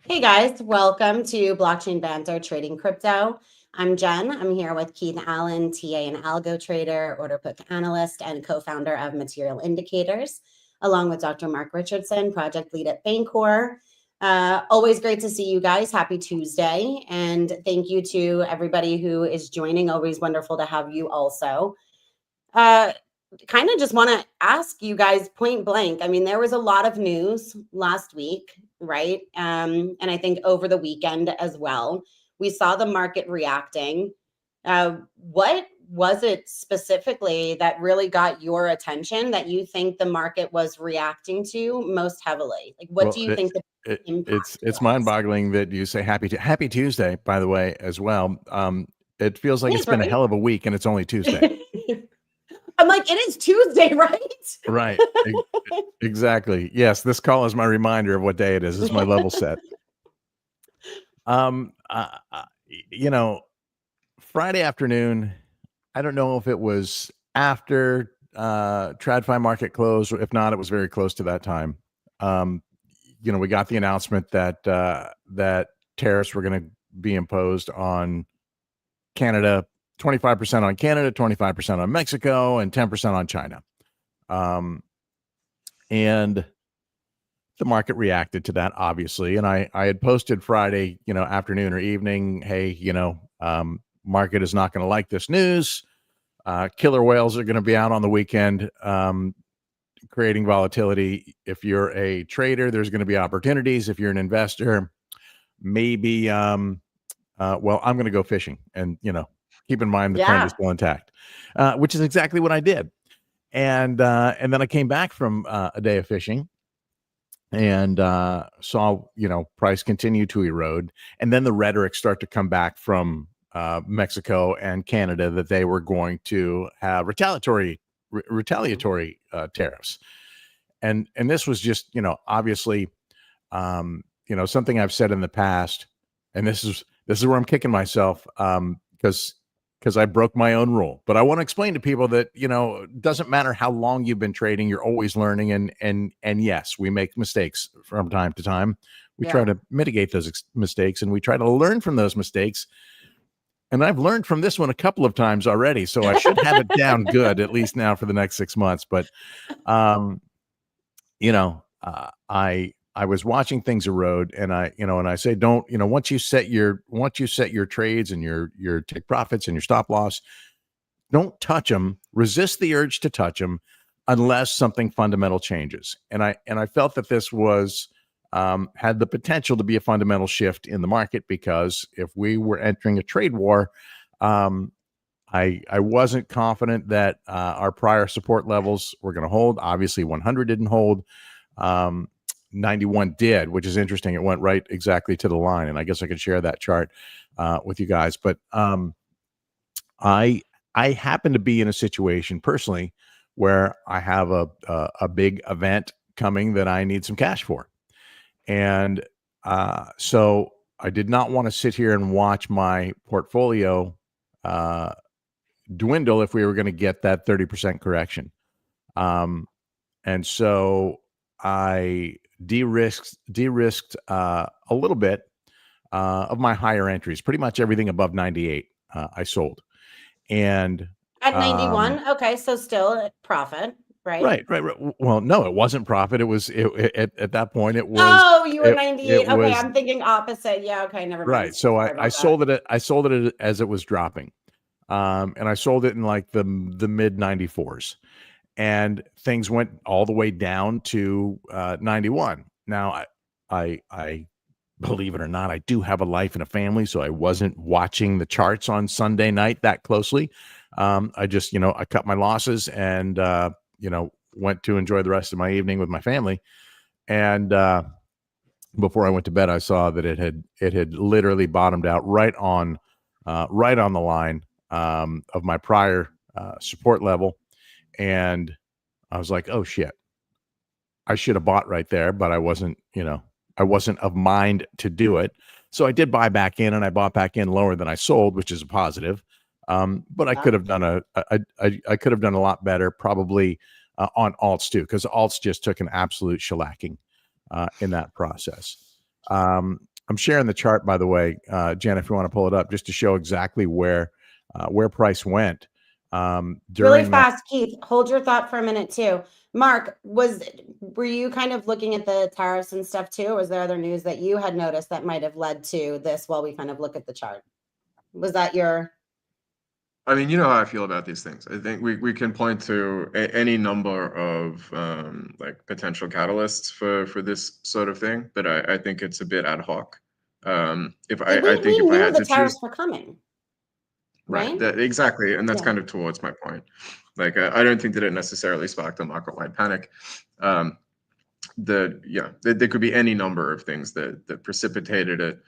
Hey guys, welcome to Blockchain Banter Trading Crypto. I'm Jen. I'm here with Keith Allen, TA and algo trader, order book analyst, and co-founder of Material Indicators, along with Dr. Mark Richardson, project lead at Bancor. Always great to see you guys. Happy Tuesday. And thank you to everybody who is joining. Always wonderful to have you also. Kind of just want to ask you guys point blank. I mean, there was a lot of news last week, right? And I think over the weekend as well. We saw the market reacting. What was it specifically that really got your attention that you think the market was reacting to most heavily? Like, what Well, do you think the it's impact it's was? mind-boggling that you say happy Tuesday, by the way, as well. It feels like It it's is, been a right? hell of a week, and it's only Tuesday. I'm like, it is Tuesday, right? Right. Exactly. Yes, this call is my reminder of what day it is. It's my level set. Um, uh, uh, you know, Friday afternoon, I don't know if it was after TradFi market closed, or if not, it was very close to that time. Um, we got the announcement that tariffs were going to be imposed on Canada, 25% on Canada, 25% on Mexico, and 10% on China. And the market reacted to that, obviously. And I had posted Friday, afternoon or evening, hey, market is not going to like this news. Killer whales are going to be out on the weekend, creating volatility. If you're a trader, there's going to be opportunities. If you're an investor, maybe, I'm going to go fishing, and keep in mind the trend is Yeah. still intact, which is exactly what I did. And then I came back from a day of fishing and saw price continue to erode, and then the rhetoric start to come back from Mexico and Canada that they were going to have retaliatory tariffs, and this was just obviously something I've said in the past, and this is where I'm kicking myself, because I broke my own rule. But I want to explain to people that it doesn't matter how long you've been trading, you're always learning, and yes, we make mistakes from time to time. We try Yeah. to mitigate those mistakes, and we try to learn from those mistakes. And I've learned from this one a couple of times already, so I should have it down good at least now for the next 6 months. But I was watching things erode, and I say, don't, once you set your trades and your take profits and your stop loss, don't touch them. Resist the urge to touch them unless something fundamental changes. And I felt that this was had the potential to be a fundamental shift in the market, because if we were entering a trade war, I wasn't confident that our prior support levels were going to hold. Obviously, 100 didn't hold. 91 did, which is interesting. It went right exactly to the line, and I guess I could share that chart with you guys. But I happen to be in a situation personally where I have a big event coming that I need some cash for, and so I did not want to sit here and watch my portfolio dwindle if we were going to get that 30% correction. And so I de-risked a little bit of my higher entries. Pretty much everything above 98 I sold. And At 91. Okay. So still at profit, right? right. Well, no, it wasn't profit. It was at that point. Oh, you were It 98. Okay. was I'm thinking opposite. Yeah. Okay. Never mind. right. So Sorry I about that. sold it as it was dropping, and I sold it in like the mid 94s. And things went all the way down to 91. Now, I believe it or not, I do have a life and a family, so I wasn't watching the charts on Sunday night that closely. I just, I cut my losses and, went to enjoy the rest of my evening with my family. And before I went to bed, I saw that it had literally bottomed out right on the line of my prior support level. And I was like, oh shit, I should have bought right there, but I wasn't of mind to do it. So I did buy back in, and I bought back in lower than I sold, which is a positive. But I Yeah. could have done I could have done a lot better, probably on alts too, because alts just took an absolute shellacking in that process. I'm sharing the chart, by the way, Jen, if you want to pull it up, just to show exactly where price went Really during that. fast, Keith, hold your thought for a minute too. Mark, were you kind of looking at the tariffs and stuff too? Or was there other news that you had noticed that might have led to this while we kind of look at the chart? Was that your? I mean, you know how I feel about these things. I think we can point to any number of like potential catalysts for this sort of thing, but I think it's a bit ad hoc. If we I think if I knew had the to tariffs choose, were coming, right, right? that exactly, and that's Yeah. kind of towards my point. Like I don't think that it necessarily sparked a market-wide panic. There could be any number of things that precipitated it.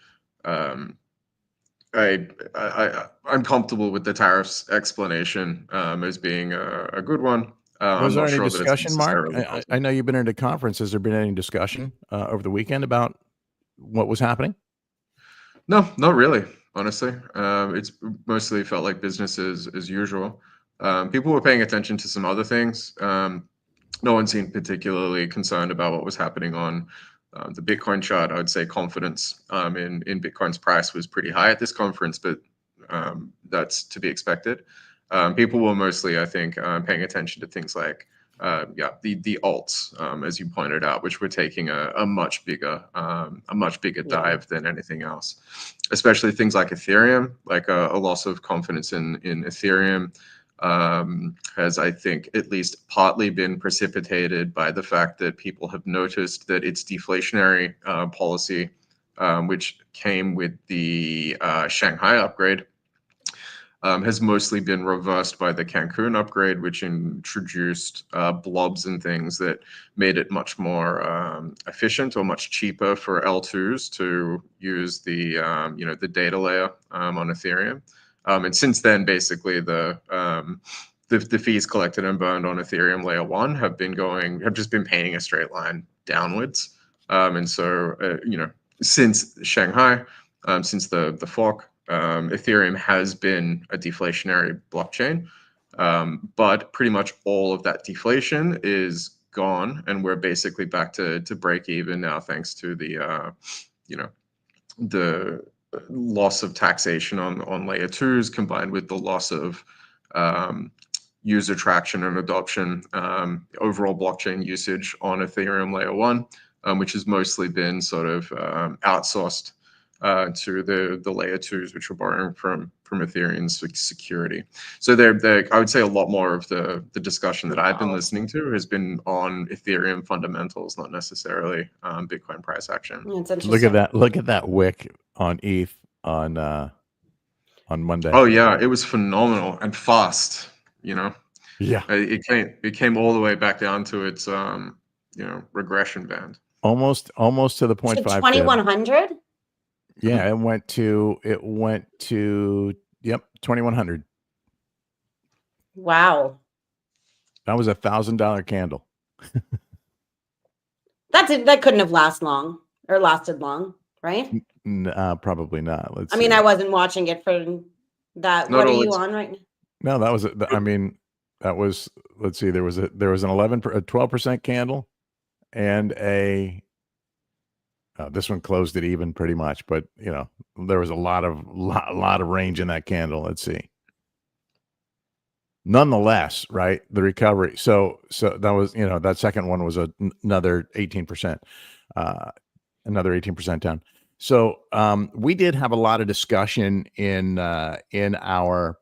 I'm comfortable with the tariffs explanation as being a good one. Was I'm there not any sure that it's discussion, Mark? necessarily I positive. know you've been into conference. Has there been any discussion over the weekend about what was happening? No, not really. Honestly, it's mostly felt like business as usual. People were paying attention to some other things. No one seemed particularly concerned about what was happening on the Bitcoin chart. I would say confidence in Bitcoin's price was pretty high at this conference, but that's to be expected. People were mostly, I think, paying attention to things like the alts, as you pointed out, which were taking a much bigger dive than anything else. Especially things like Ethereum, like a loss of confidence in Ethereum has, I think, at least partly been precipitated by the fact that people have noticed that its deflationary policy, which came with the Shanghai upgrade, has mostly been reversed by the Cancun upgrade, which introduced blobs and things that made it much more efficient or much cheaper for L2s to use the the data layer on Ethereum. And since then, basically the fees collected and burned on Ethereum layer 1 have just been painting a straight line downwards. And so since Shanghai, since the fork, Ethereum has been a deflationary blockchain, but pretty much all of that deflation is gone, and we're basically back to break even now, thanks to the the loss of taxation on layer 2s combined with the loss of user traction and adoption, overall blockchain usage on Ethereum layer 1, which has mostly been sort of outsourced to the layer 2s, which are borrowing from Ethereum's security. So I would say a lot more of the discussion that I've been listening to has been on Ethereum fundamentals, not necessarily Bitcoin price action. It's interesting. Look at that wick on ETH on Monday. Oh yeah, it was phenomenal and fast. Yeah, it came all the way back down to its regression band. almost to the 0.5 2100. Yeah, it went to yep, 2100. Wow, that was $1,000 candle. that couldn't have lasted long, right? Probably not. I mean, I wasn't watching it for that. What are you on right now? No, that was I mean, that was, let's see, there was a 12% candle and this one closed it even pretty much, but there was a lot of range in that candle. Let's see. Nonetheless, right, the recovery. So that was, that second one was another 18%, another 18% down. So we did have a lot of discussion in our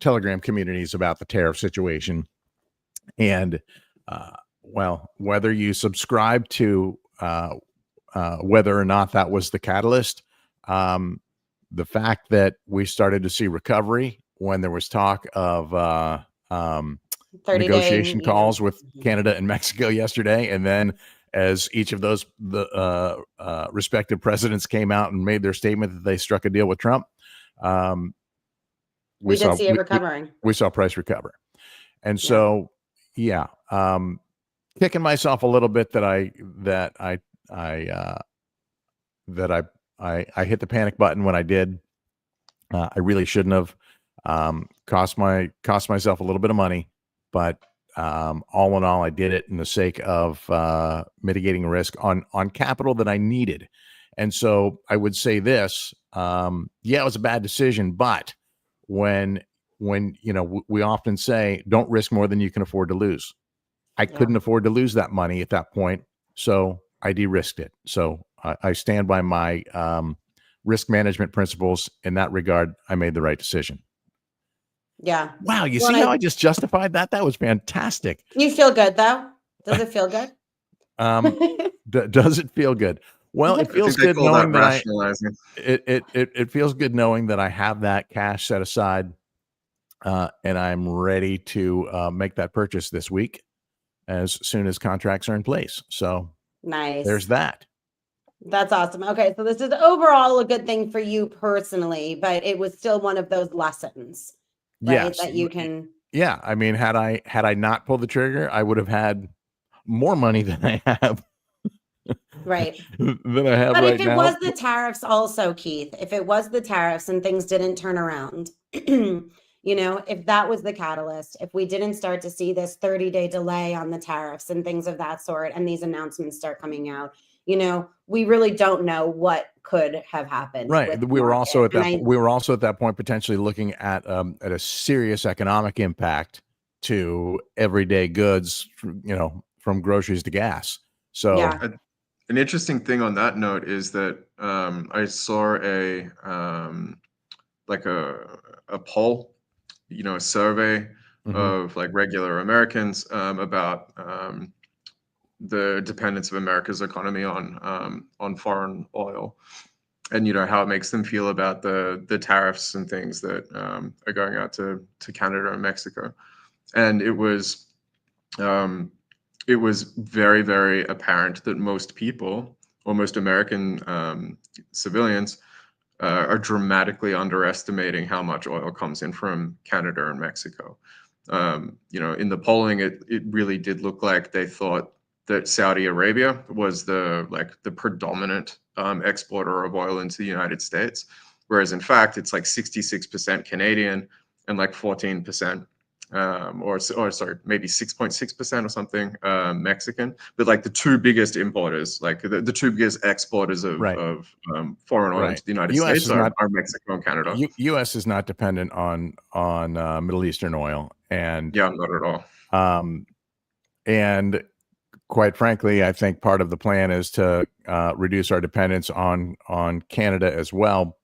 Telegram communities about the tariff situation, and well, whether you subscribe to whether or not that was the catalyst, the fact that we started to see recovery when there was talk of negotiation calls with Canada and Mexico yesterday, and then as each of those respective presidents came out and made their statement that they struck a deal with Trump, we did see it recovering. We saw price recover, and so kicking myself a little bit that I hit the panic button when I did. I really shouldn't have. Cost myself a little bit of money, but all in all, I did it in the sake of mitigating risk on capital that I needed. And so I would say this, yeah, it was a bad decision, but when we often say, don't risk more than you can afford to lose. I couldn't afford to lose that money at that point, so I de-risked it. So I stand by my risk management principles. In that regard, I made the right decision. Yeah. Wow, you see how I just justified that? That was fantastic. You feel good though? Does it feel good? Does it feel good? Well, it feels good knowing that it feels good knowing that I have that cash set aside, and I'm ready to make that purchase this week as soon as contracts are in place. So nice. There's that. That's awesome. Okay, so this is overall a good thing for you personally, but it was still one of those lessons, right? Yes. That you can. Yeah, I mean, had I not pulled the trigger, I would have had more money than I have. Right. Than I have But right if it now. was the tariffs also, Keith, if it was the tariffs and things didn't turn around, if that was the catalyst, if we didn't start to see this 30-day delay on the tariffs and things of that sort, and these announcements start coming out, we really don't know what could have happened. Right. We were also at that point potentially looking at a serious economic impact to everyday goods, from groceries to gas. So yeah. An interesting thing on that note is that I saw a poll, a survey of like regular Americans about the dependence of America's economy on foreign oil, and how it makes them feel about the tariffs and things that are going out to Canada and Mexico, and it was very, very apparent that most people, or most American civilians, are dramatically underestimating how much oil comes in from Canada and Mexico. In the polling, it really did look like they thought that Saudi Arabia was the predominant exporter of oil into the United States, whereas in fact it's like 66% Canadian and like 14%. Or sorry, maybe 6.6% or something Mexican, but like the two biggest importers, like the two biggest exporters of foreign oil into the United States are Mexico and Canada. U.S. is not dependent on Middle Eastern oil, and yeah, not at all. And quite frankly, I think part of the plan is to reduce our dependence on Canada as well.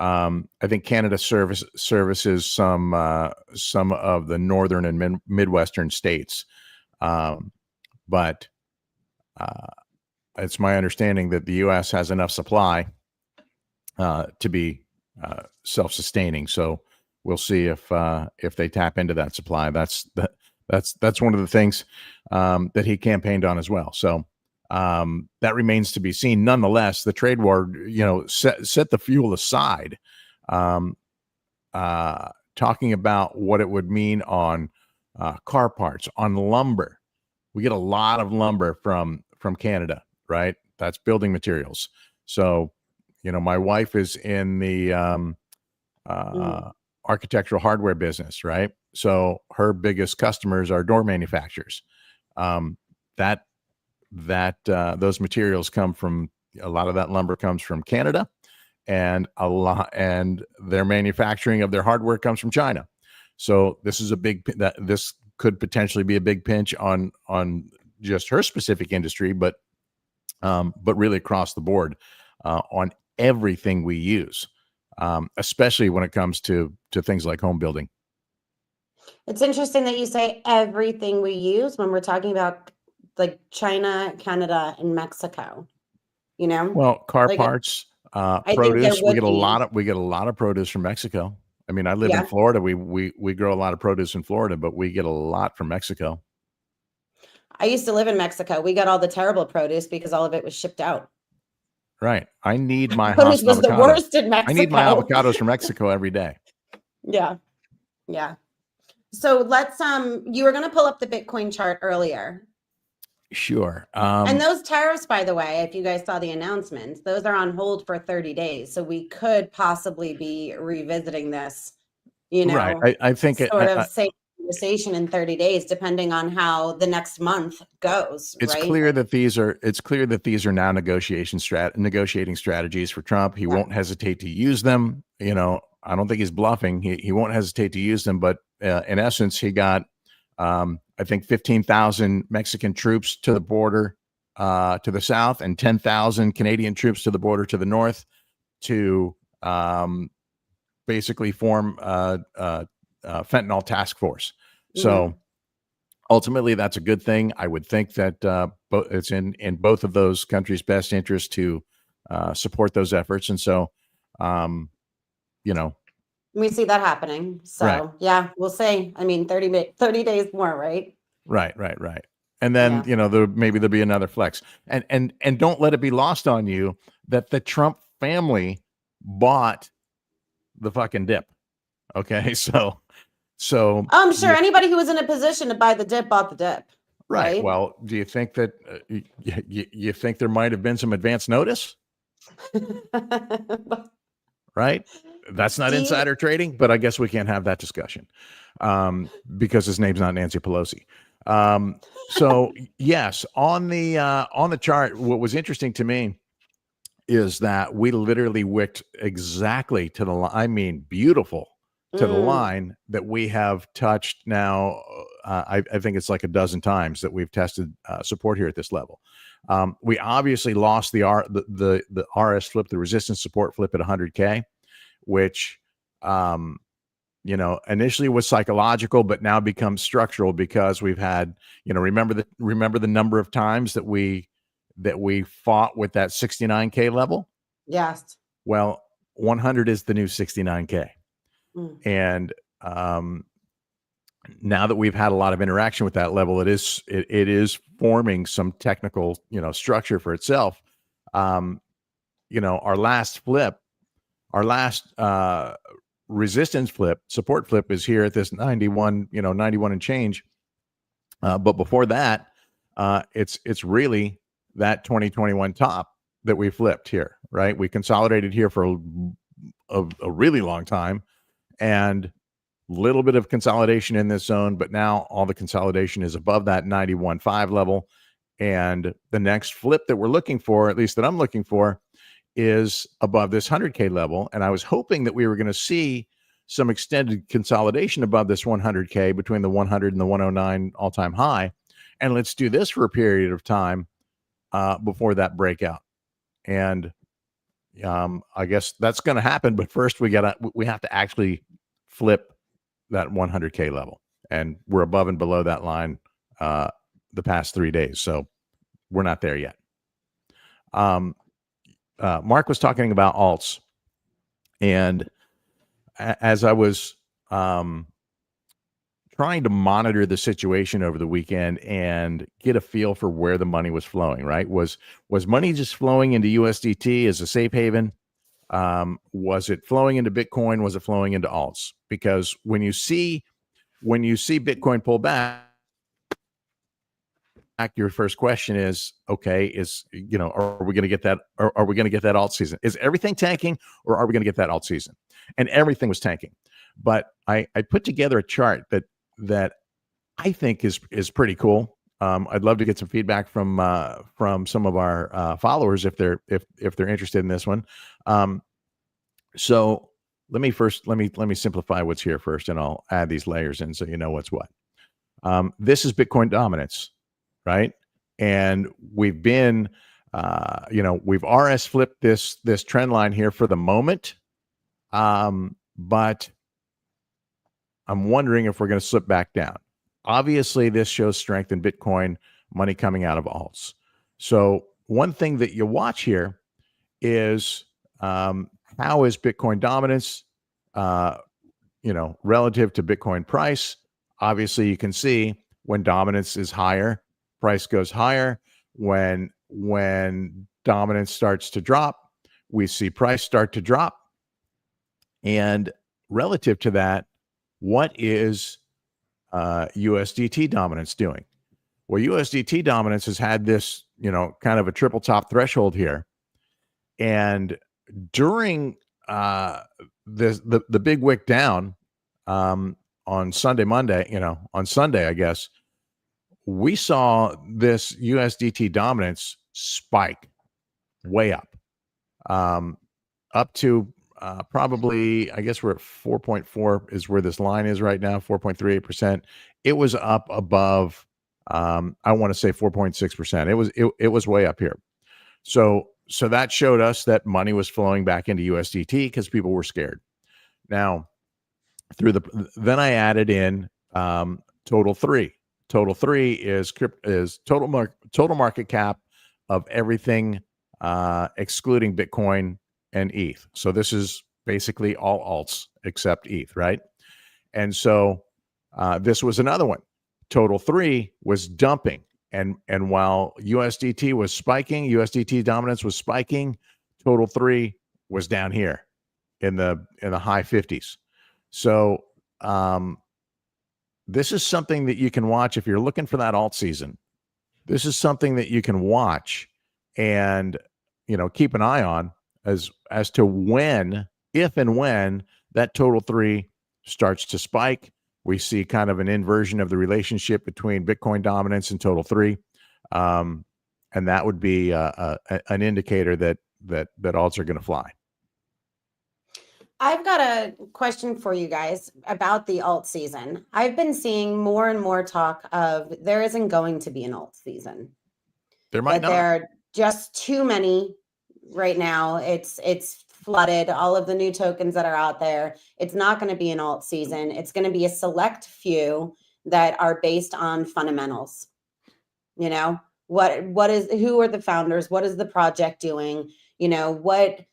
I think Canada services some of the northern and midwestern states, but it's my understanding that the U.S. has enough supply to be self-sustaining. So we'll see if they tap into that supply. That's one of the things that he campaigned on as well. So that remains to be seen. Nonetheless, the trade war, set the fuel aside, talking about what it would mean on car parts, on lumber. We get a lot of lumber from Canada, right? That's building materials. So, my wife is in the architectural hardware business, right? So her biggest customers are door manufacturers. Those materials come from, a lot of that lumber comes from Canada, and their manufacturing of their hardware comes from China. So this is this could potentially be a big pinch on just her specific industry, but really across the board on everything we use, especially when it comes to things like home building. It's interesting that you say everything we use when we're talking about like China, Canada, and Mexico. Well, car parts, produce. We get a lot of produce from Mexico. I mean, I live in Florida. We grow a lot of produce in Florida, but we get a lot from Mexico. I used to live in Mexico. We got all the terrible produce because all of it was shipped out. Right. I need my produce was the worst in Mexico. I need my avocados from Mexico every day. Yeah. Yeah. So let's you were going to pull up the Bitcoin chart earlier. Sure. And those tariffs, by the way, if you guys saw the announcements, those are on hold for 30 days. So we could possibly be revisiting this, Right. I think sort of same conversation in 30 days, depending on how the next month goes. It's right? clear that these are now negotiating strategies for Trump. He won't hesitate to use them. I don't think he's bluffing. He won't hesitate to use them. But in essence, he got I think 15,000 Mexican troops to the border to the south, and 10,000 Canadian troops to the border to the north to basically form fentanyl task force. So ultimately, that's a good thing. I would think that it's in both of those countries' best interest to support those efforts. And so, we see that happening. So Right. yeah, we'll see. I mean, 30 days more, right? Right. And then, there'll be another flex. And don't let it be lost on you that the Trump family bought the fucking dip. Okay. So I'm sure anybody who was in a position to buy the dip bought the dip. Right. Well, do you think that you think there might have been some advance notice? Right. That's not insider trading, but I guess we can't have that discussion because his name's not Nancy Pelosi. So yes, on the chart, what was interesting to me is that we literally wicked exactly to the line. I mean, beautiful to the line that we have touched now. I think it's like a dozen times that we've tested support here at this level. We obviously lost the RS flip, the resistance support flip at 100K, which initially was psychological, but now becomes structural because we've had, remember the number of times that we fought with that 69K level. Yes. Well, 100 is the new 69K. And now that we've had a lot of interaction with that level, it is forming some technical, structure for itself. Our last flip, our last resistance flip, support flip is here at this 91, 91 and change. But before that, it's really that 2021 top that we flipped here, right? We consolidated here for a really long time, and little bit of consolidation in this zone, but now all the consolidation is above that 91.5 level. And the next flip that we're looking for, at least that I'm looking for, is above this 100K level. And I was hoping that we were going to see some extended consolidation above this 100K between the 100 and the 109 all-time high. And let's do this for a period of time before that breakout. And I guess that's going to happen. But first we have to actually flip that 100K level. And we're above and below that line the past 3 days. So we're not there yet. Mark was talking about alts, and as I was trying to monitor the situation over the weekend and get a feel for where the money was flowing, right? Was money just flowing into USDT as a safe haven? Was it flowing into Bitcoin? Was it flowing into alts? Because when you see Bitcoin pull back, your first question is, okay, are we going to get that? Are we going to get that alt season? Is everything tanking, or are we going to get that alt season? And everything was tanking. But I put together a chart that I think is pretty cool. I'd love to get some feedback from some of our followers if they're interested in this one. So let me simplify what's here first, and I'll add these layers in so you know what's what. This is Bitcoin dominance, right? And we've been, we've RS flipped this trend line here for the moment, but I'm wondering if we're going to slip back down. Obviously, this shows strength in Bitcoin, money coming out of alts. So one thing that you watch here is how is Bitcoin dominance, relative to Bitcoin price. Obviously, you can see when dominance is higher, price goes higher. When dominance starts to drop, we see price start to drop. And relative to that, what is USDT dominance doing? Well, USDT dominance has had this, kind of a triple top threshold here. And during the big wick down on on Sunday, Monday, on Sunday, I guess, we saw this USDT dominance spike way up to probably, I guess we're at 4.4 is where this line is right now, 4.38%. It was up above, I want to say 4.6%. It was way up here. So that showed us that money was flowing back into USDT because people were scared. Now, then I added in total 3. Total 3 is total market cap of everything excluding Bitcoin and ETH. So this is basically all alts except ETH, right? And so this was another one. Total 3 was dumping, and while USDT was spiking, USDT dominance was spiking, Total 3 was down here in the high 50s. So this is something that you can watch if you're looking for that alt season. This is something that you can watch and keep an eye on as to when, if and when that Total 3 starts to spike. We see kind of an inversion of the relationship between Bitcoin dominance and Total 3, and that would be an indicator that alts are going to fly. I've got a question for you guys about the alt season. I've been seeing more and more talk of there isn't going to be an alt season. There might not. There are just too many right now. It's flooded, all of the new tokens that are out there. It's not going to be an alt season. It's going to be a select few that are based on fundamentals. Who are the founders? What is the project doing? This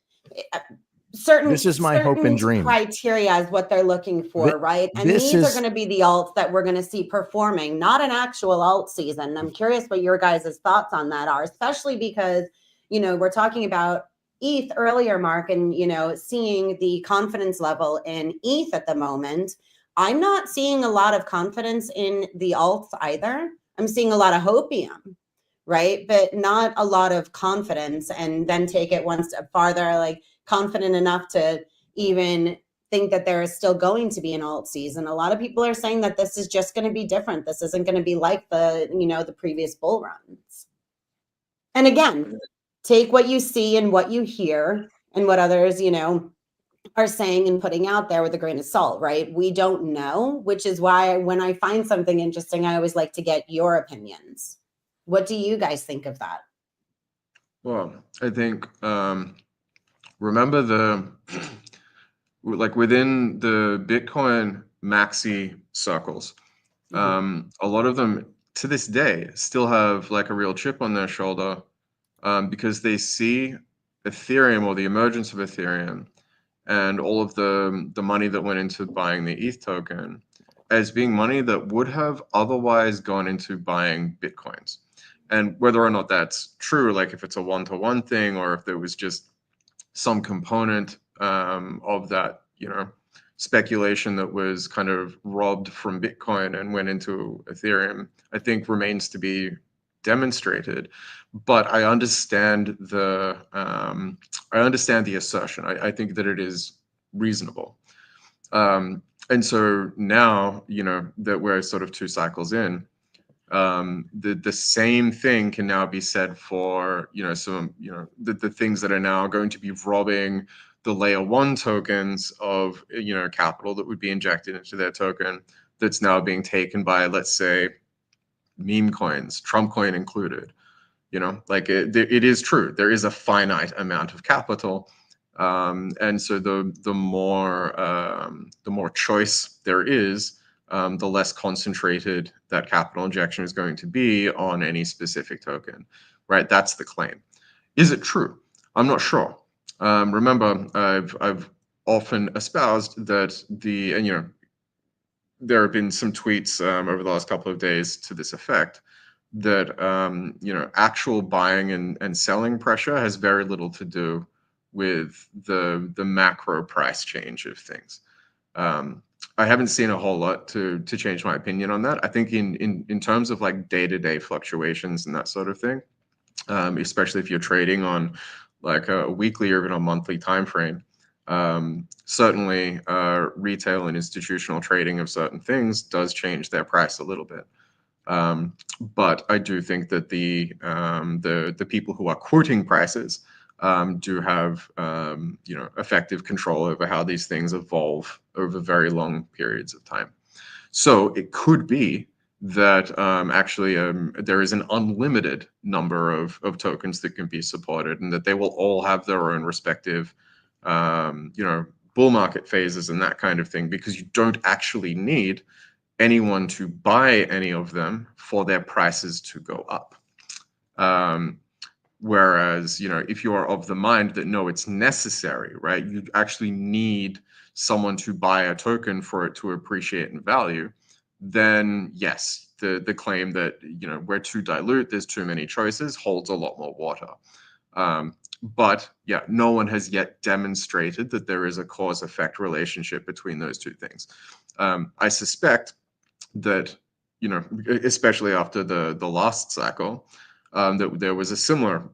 is my hope and dream. Criteria is what they're looking for, right? And these are going to be the alts that we're going to see performing, not an actual alt season. I'm curious what your guys' thoughts on that are, especially because, we're talking about ETH earlier, Mark, and, seeing the confidence level in ETH at the moment. I'm not seeing a lot of confidence in the alts either. I'm seeing a lot of hopium, right? But not a lot of confidence. And then take it one step farther, like confident enough to even think that there is still going to be an alt season. A lot of people are saying that this is just going to be different. This isn't going to be like the previous bull runs. And again, take what you see and what you hear and what others, are saying and putting out there with a grain of salt, right? We don't know, which is why when I find something interesting, I always like to get your opinions. What do you guys think of that? Well, I think, remember within the Bitcoin maxi circles, a lot of them to this day still have like a real chip on their shoulder, because they see Ethereum or the emergence of Ethereum and all of the money that went into buying the ETH token as being money that would have otherwise gone into buying Bitcoins. And whether or not that's true, like if it's a one-to-one thing or if there was just some component of that, speculation that was kind of robbed from Bitcoin and went into Ethereum, I think remains to be demonstrated. But I understand the assertion. I think that it is reasonable. And so now, that we're sort of 2 cycles in, the same thing can now be said for, the things that are now going to be robbing the layer 1 tokens of, capital that would be injected into their token that's now being taken by, let's say, meme coins, Trump coin included. It is true. There is a finite amount of capital. And so the more choice there is, the less concentrated that capital injection is going to be on any specific token, right? That's the claim. Is it true? I'm not sure. Remember, I've often espoused that there have been some tweets over the last couple of days to this effect that actual buying and selling pressure has very little to do with the macro price change of things. I haven't seen a whole lot to change my opinion on that. I think in terms of like day-to-day fluctuations and that sort of thing, especially if you're trading on like a weekly or even a monthly time frame, Certainly, retail and institutional trading of certain things does change their price a little bit. But I do think that the people who are quoting prices do have effective control over how these things evolve over very long periods of time. So it could be that actually there is an unlimited number of tokens that can be supported, and that they will all have their own respective bull market phases and that kind of thing, because you don't actually need anyone to buy any of them for their prices to go up. Whereas, if you are of the mind that no, it's necessary, right? You actually need someone to buy a token for it to appreciate in value, then yes, the claim that, we're too dilute, there's too many choices, holds a lot more water. But yeah, no one has yet demonstrated that there is a cause-effect relationship between those two things. I suspect that, especially after the last cycle, that there was a similar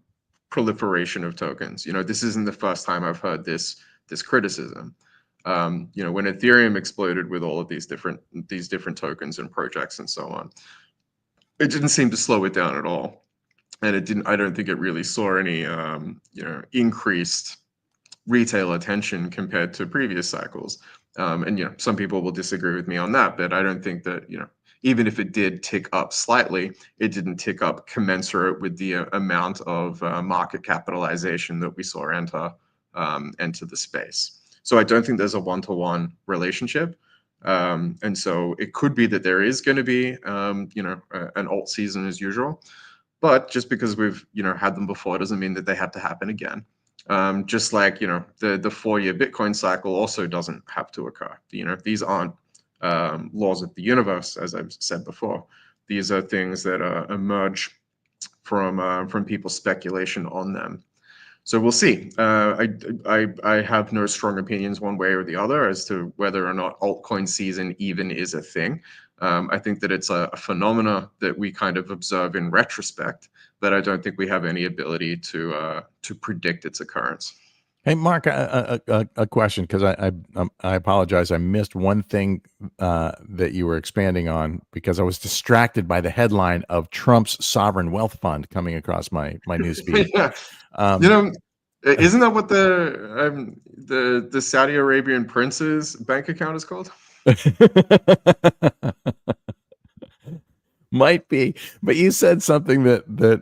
proliferation of tokens. This isn't the first time I've heard this criticism. When Ethereum exploded with all of these different tokens and projects and so on, it didn't seem to slow it down at all, and I don't think it really saw any increased retail attention compared to previous cycles. And some people will disagree with me on that, but I don't think that even if it did tick up slightly, it didn't tick up commensurate with the amount of market capitalization that we saw enter the space. So I don't think there's a one-to-one relationship. And so it could be that there is going to be an alt season as usual, but just because we've had them before doesn't mean that they have to happen again. Just like the 4-year Bitcoin cycle also doesn't have to occur. These aren't laws of the universe, as I've said before. These are things that emerge from people's speculation on them. So we'll see. I have no strong opinions one way or the other as to whether or not altcoin season even is a thing. I think that it's a phenomena that we kind of observe in retrospect, but I don't think we have any ability to predict its occurrence. Hey, Mark, a question, because I apologize. I missed one thing that you were expanding on because I was distracted by the headline of Trump's sovereign wealth fund coming across my newsfeed. Yeah. Isn't that what the Saudi Arabian prince's bank account is called? Might be, but you said something that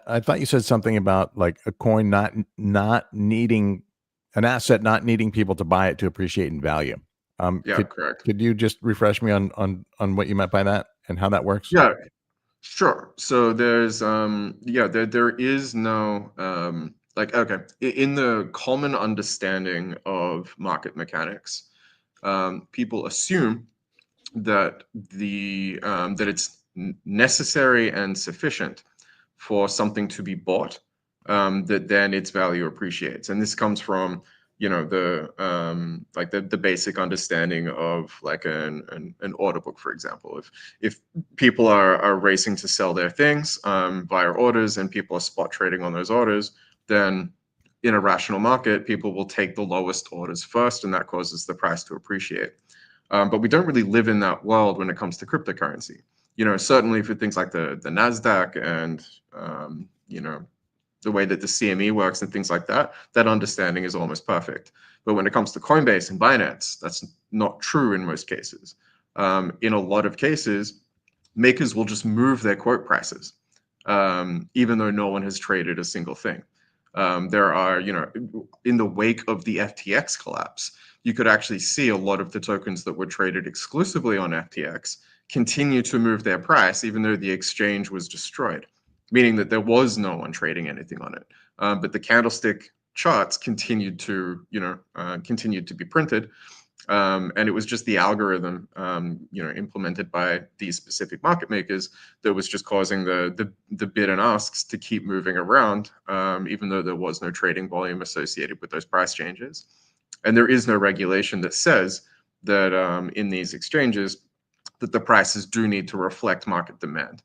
I thought you said something about like a coin not needing an asset, not needing people to buy it to appreciate in value. Yeah, correct. Could you just refresh me on what you meant by that and how that works? Yeah, sure. So there's there is no okay, in the common understanding of market mechanics, people assume that that it's necessary and sufficient for something to be bought, that then its value appreciates. And this comes from the basic understanding of like an order book, for example. If people are racing to sell their things via orders, and people are spot trading on those orders, then in a rational market, people will take the lowest orders first, and that causes the price to appreciate. But we don't really live in that world when it comes to cryptocurrency. Certainly for things like the NASDAQ and the way that the CME works and things like that, that understanding is almost perfect. But when it comes to Coinbase and Binance, that's not true in most cases. In a lot of cases, makers will just move their quote prices, even though no one has traded a single thing. There are, in the wake of the FTX collapse, you could actually see a lot of the tokens that were traded exclusively on FTX continue to move their price, even though the exchange was destroyed, meaning that there was no one trading anything on it. But the candlestick charts continued to be printed. And it was just the algorithm, implemented by these specific market makers that was just causing the bid and asks to keep moving around, even though there was no trading volume associated with those price changes. And there is no regulation that says that in these exchanges that the prices do need to reflect market demand.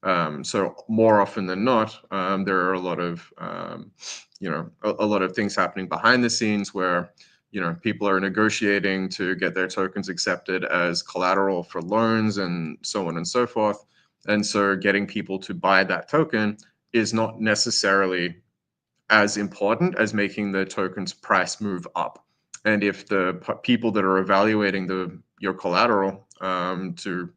So more often than not, there are a lot of a lot of things happening behind the scenes where people are negotiating to get their tokens accepted as collateral for loans and so on and so forth. And so getting people to buy that token is not necessarily as important as making the token's price move up. And if the people that are evaluating your collateral to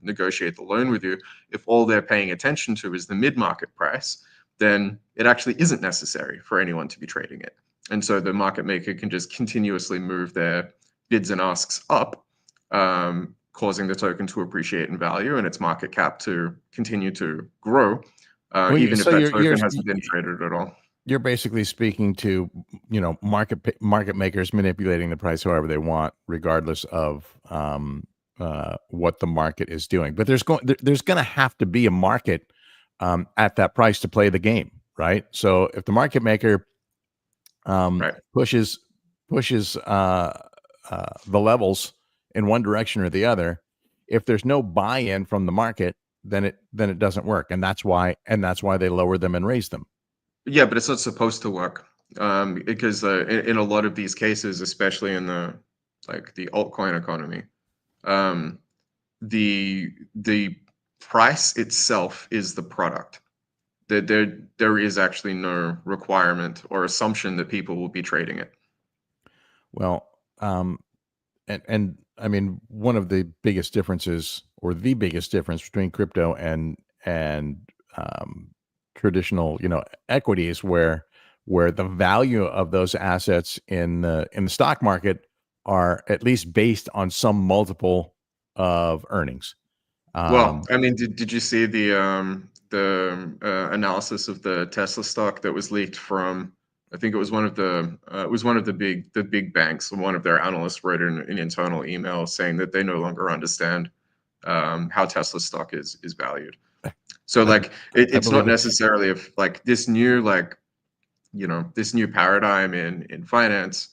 negotiate the loan with you, if all they're paying attention to is the mid-market price, then it actually isn't necessary for anyone to be trading it. And so the market maker can just continuously move their bids and asks up, causing the token to appreciate in value and its market cap to continue to grow, even if that token hasn't been traded at all. You're basically speaking to, market makers manipulating the price however they want, regardless of what the market is doing. But there's going to have to be a market at that price to play the game, right? So if the market maker pushes the levels in one direction or the other, if there's no buy-in from the market, then it doesn't work, and that's why they lower them and raise them. Yeah, but it's not supposed to work, because in a lot of these cases, especially in the altcoin economy, the price itself is the product. There is actually no requirement or assumption that people will be trading it. Well, and I mean, one of the biggest differences, or the biggest difference between crypto and traditional, equities, where the value of those assets in the stock market are at least based on some multiple of earnings. Well, I mean, did you see the analysis of the Tesla stock that was leaked from? I think it was one of the big banks. One of their analysts wrote an internal email saying that they no longer understand how Tesla stock is valued. So it's not necessarily this new this new paradigm in finance.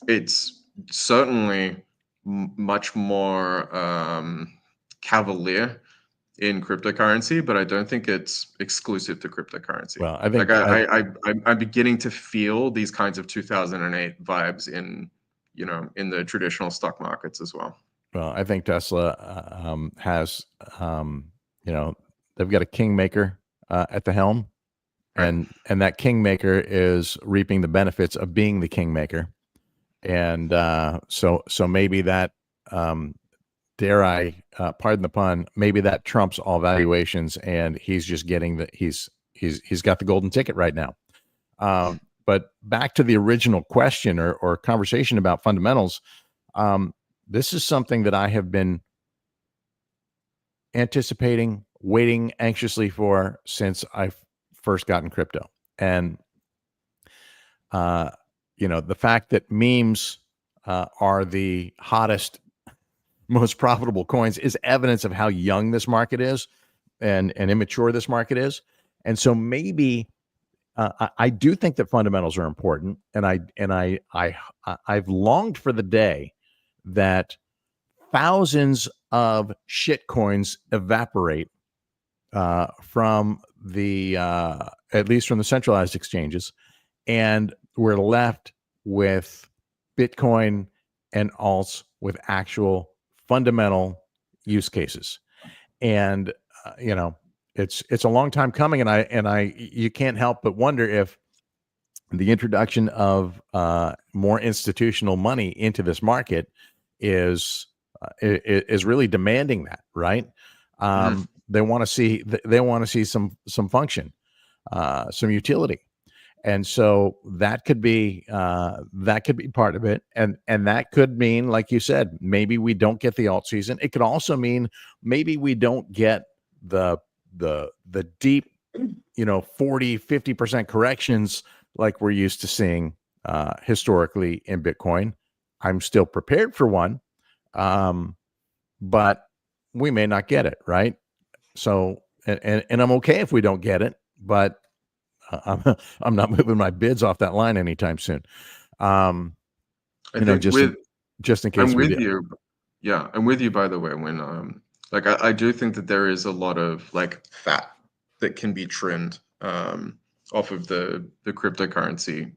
It's certainly much more cavalier in cryptocurrency, but I don't think it's exclusive to cryptocurrency. Well, I think I'm beginning to feel these kinds of 2008 vibes in the traditional stock markets as well. Well, I think Tesla has they've got a kingmaker at the helm, and that kingmaker is reaping the benefits of being the kingmaker, and so maybe that, dare I, pardon the pun, maybe that trumps all valuations, and he's just getting he's got the golden ticket right now. But back to the original question or conversation about fundamentals. This is something that I have been anticipating, waiting anxiously for since I first got in crypto. And, the fact that memes are the hottest, most profitable coins is evidence of how young this market is and immature this market is. And so maybe I do think that fundamentals are important. And I've longed for the day that thousands of shit coins evaporate from at least from the centralized exchanges, and we're left with Bitcoin and alts with actual fundamental use cases. And it's a long time coming, and you can't help but wonder if the introduction of more institutional money into this market is really demanding that, right? They want to see some function, some utility, and so that could be part of it, and that could mean, like you said, maybe we don't get the alt season. It could also mean maybe we don't get the deep 40-50% corrections like we're used to seeing historically in Bitcoin. I'm still prepared for one, but we may not get it, right? So, and I'm okay if we don't get it, but I'm not moving my bids off that line anytime soon. Just in case. I'm with you. Yeah, I'm with you. By the way, when Like I do think that there is a lot of like fat that can be trimmed off of the cryptocurrency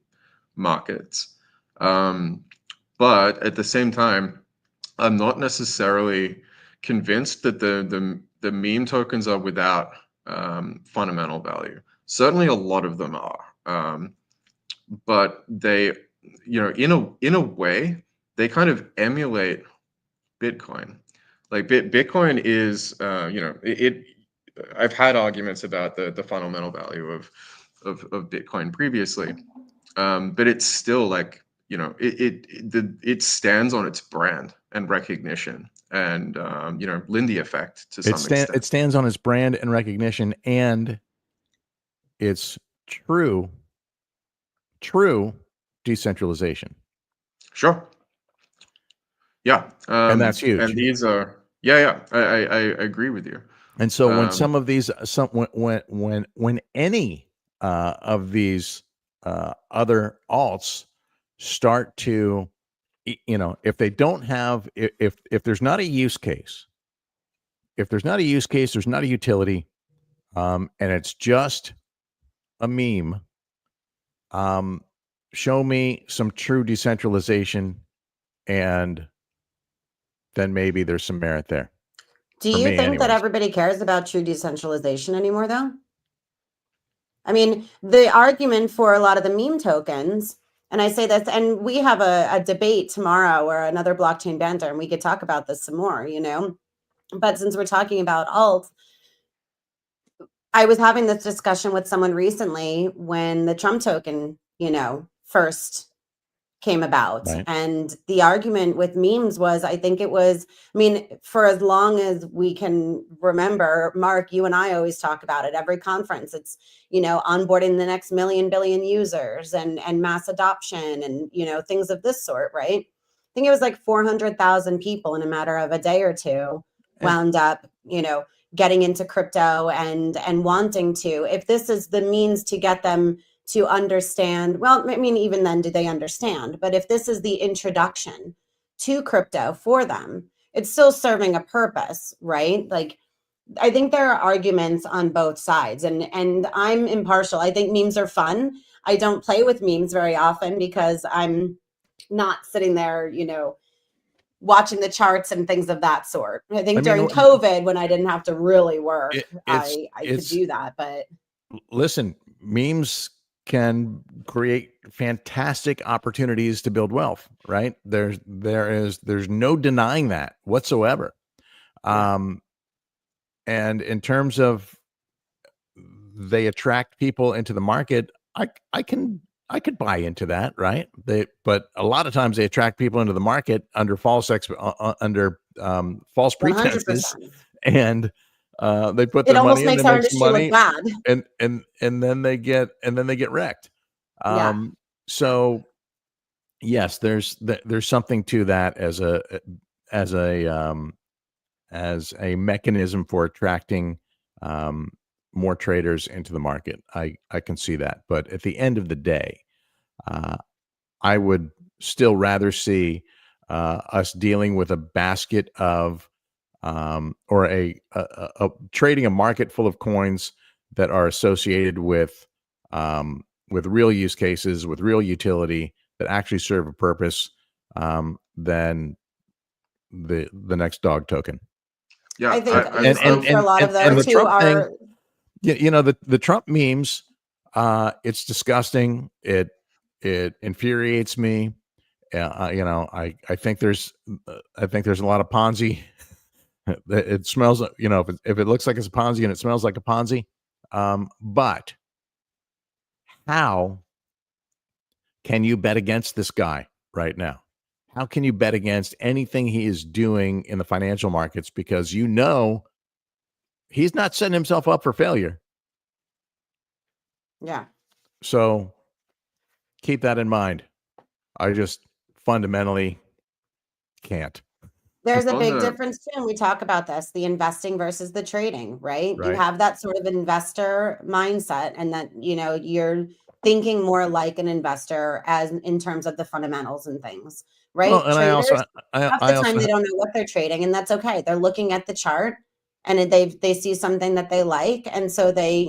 markets. But at the same time, I'm not necessarily convinced that the meme tokens are without fundamental value. Certainly, a lot of them are, but they, in a way, they kind of emulate Bitcoin. Like Bitcoin is, I've had arguments about the fundamental value of Bitcoin previously, but it's still like it stands on its brand and recognition and Lindy effect to some extent. It stands on its brand and recognition, and it's true decentralization. Sure. Yeah. And that's huge. And these are I agree with you. And so when some of these when any of these other alts start to, if they don't have, if there's not a use case, there's not a utility, and it's just a meme, show me some true decentralization, and then maybe there's some merit there. Do you think that everybody cares about true decentralization anymore, though? I mean, the argument for a lot of the meme tokens, and I say this, and we have a debate tomorrow or another blockchain banter, and we could talk about this some more, But since we're talking about alts, I was having this discussion with someone recently when the Trump token, first came about. Right. And the argument with memes was, for as long as we can remember, Mark, you and I always talk about it every conference. It's, onboarding the next million billion users and mass adoption and, things of this sort, right? I think it was like 400,000 people in a matter of a day or two wound up, getting into crypto and wanting to, if this is the means to get them to understand, well, I mean, even then, do they understand? But if this is the introduction to crypto for them, it's still serving a purpose, right? Like, I think there are arguments on both sides, and I'm impartial. I think memes are fun. I don't play with memes very often because I'm not sitting there, watching the charts and things of that sort. I think during COVID, when I didn't have to really work, I could do that. But listen, memes can create fantastic opportunities to build wealth, right? There's no denying that whatsoever. And in terms of they attract people into the market, I could buy into that, right? But a lot of times they attract people into the market under false false pretenses, 100%. and they put their money in, they make some money, and then they get wrecked. So yes, there's something to that as a mechanism for attracting more traders into the market. I can see that, but at the end of the day, I would still rather see us dealing with a basket of or a trading a market full of coins that are associated with real use cases, with real utility that actually serve a purpose, than the next dog token. Yeah, I think for a lot of those who are, the Trump memes, it's disgusting. It infuriates me. I think there's a lot of Ponzi. It smells, if it looks like it's a Ponzi and it smells like a Ponzi. But how can you bet against this guy right now? How can you bet against anything he is doing in the financial markets? Because he's not setting himself up for failure. Yeah. So keep that in mind. I just fundamentally can't. There's a big difference too, and we talk about this, the investing versus the trading, right? You have that sort of investor mindset, and that, you're thinking more like an investor as in terms of the fundamentals and things, Well, right? and I also, Traders, half the I time also, they don't know what they're trading, and that's okay. They're looking at the chart and they see something that they like, and so they